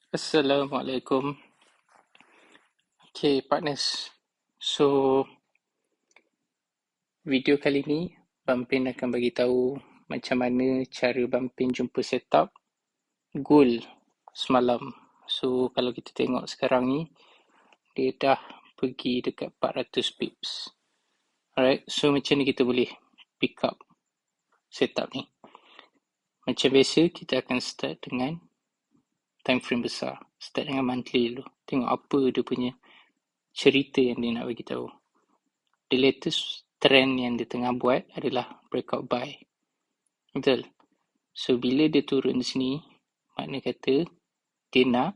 Assalamualaikum. Okay, partners. So, video kali ni, Bampin akan bagi tahu macam mana cara Bampin jumpa setup goal semalam. So, kalau kita tengok sekarang ni, dia dah pergi dekat 400 pips. Alright, so macam ni kita boleh pick up setup ni. Macam biasa, kita akan start dengan time frame besar. Start dengan monthly dulu. Tengok apa dia punya cerita yang dia nak bagi tahu. The latest trend yang dia tengah buat adalah breakout buy. Betul? So, bila dia turun di sini, makna kata dia nak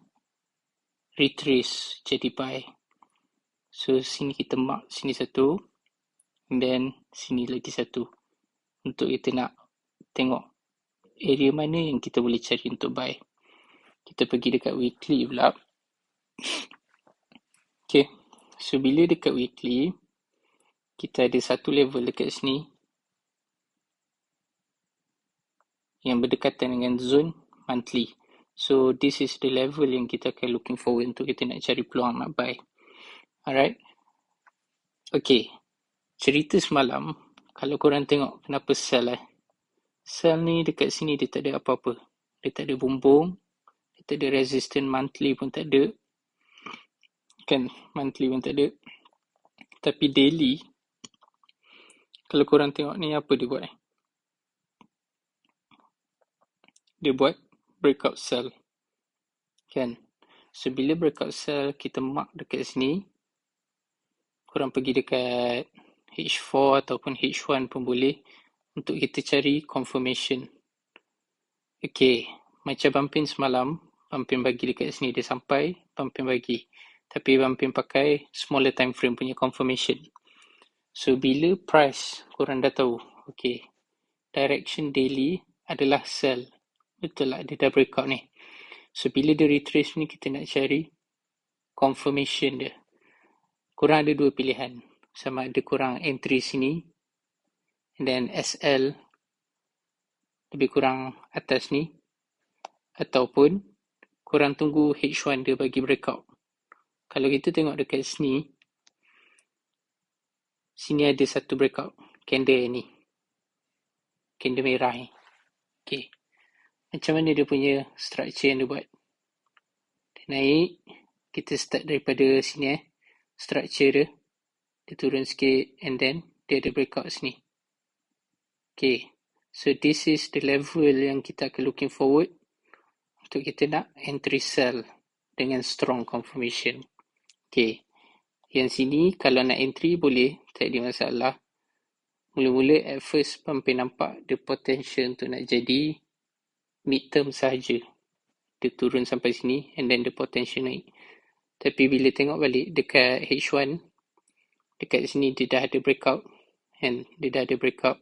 retrace jadi buy. So, sini kita mark sini satu, and then sini lagi satu. Untuk kita nak tengok area mana yang kita boleh cari untuk buy. Kita pergi dekat weekly pula. Okay. So, bila dekat weekly, kita ada satu level dekat sini yang berdekatan dengan zone monthly. So, this is the level yang kita akan looking forward untuk kita nak cari peluang nak buy. Alright. Okay. Cerita semalam, kalau korang tengok kenapa sell Sell ni dekat sini dia tak ada apa-apa. Dia tak ada bumbung. Dia tak ada resistance monthly pun tak ada. Kan, monthly pun tak ada. Tapi daily, kalau korang tengok ni apa dia buat Dia buat breakout sell. Kan. So, bila breakout sell, kita mark dekat sini. Korang pergi dekat H4 ataupun H1 pun boleh untuk kita cari confirmation. Okay, macam Bampin semalam, Bampin bagi dekat sini dia sampai, Bampin bagi. Tapi Bampin pakai smaller time frame punya confirmation. So, bila price korang dah tahu, okay, direction daily adalah sell. Betul lah, dia dah breakout ni. So, bila dia retrace ni, kita nak cari confirmation dia. Korang ada dua pilihan. Sama ada korang entry sini, and then SL lebih kurang atas ni, ataupun korang tunggu H1 dia bagi breakout. Kalau kita tengok dekat sini, sini ada satu breakout candle ni, candle merah ni. Okay, macam mana dia punya structure yang dia buat? Dia naik, kita start daripada sini structure dia, dia turun sikit, and then dia ada breakout sini. Okay, so this is the level yang kita akan looking forward untuk kita nak entry sell dengan strong confirmation. Okay, yang sini kalau nak entry boleh, tak ada masalah. Mula-mula at first Bampin nampak the potential untuk nak jadi mid-term sahaja. Dia turun sampai sini and then the potential naik. Tapi bila tengok balik dekat H1, dekat sini dia dah ada breakout, and dia dah ada breakout.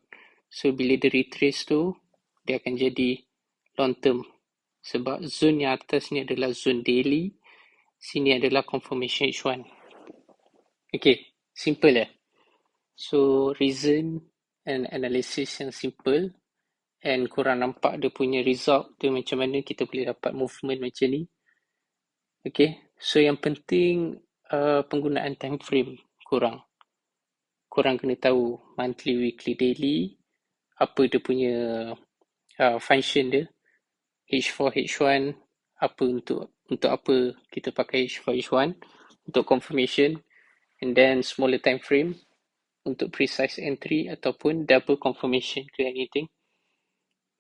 So, bila dia retrace tu, dia akan jadi long term. Sebab zone yang atas ni adalah zone daily, sini adalah confirmation H1. Okay, simple So, reason and analysis yang simple, and korang nampak dia punya result dia macam mana kita boleh dapat movement macam ni. Okay, so yang penting penggunaan time frame korang kena tahu monthly, weekly, daily, apa dia punya function dia, H4, H1, apa untuk apa kita pakai H4, H1, untuk confirmation, and then smaller time frame untuk precise entry ataupun double confirmation ke anything.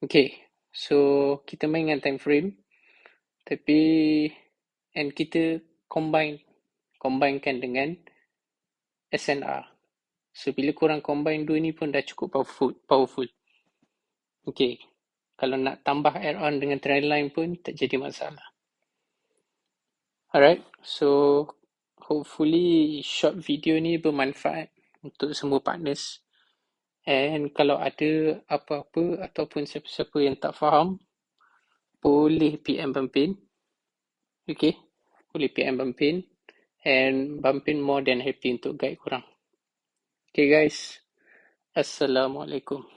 Okay, so kita main dengan time frame, tapi and kita combinekan dengan SNR. So, bila korang combine dua ni pun dah cukup powerful. Okay, kalau nak tambah add-on dengan trendline pun tak jadi masalah. Alright, so hopefully short video ni bermanfaat untuk semua partners. And kalau ada apa-apa ataupun siapa-siapa yang tak faham, boleh PM Bampin. Okay, boleh PM Bampin. And Bampin more than happy untuk guide korang. Okay guys, Assalamualaikum.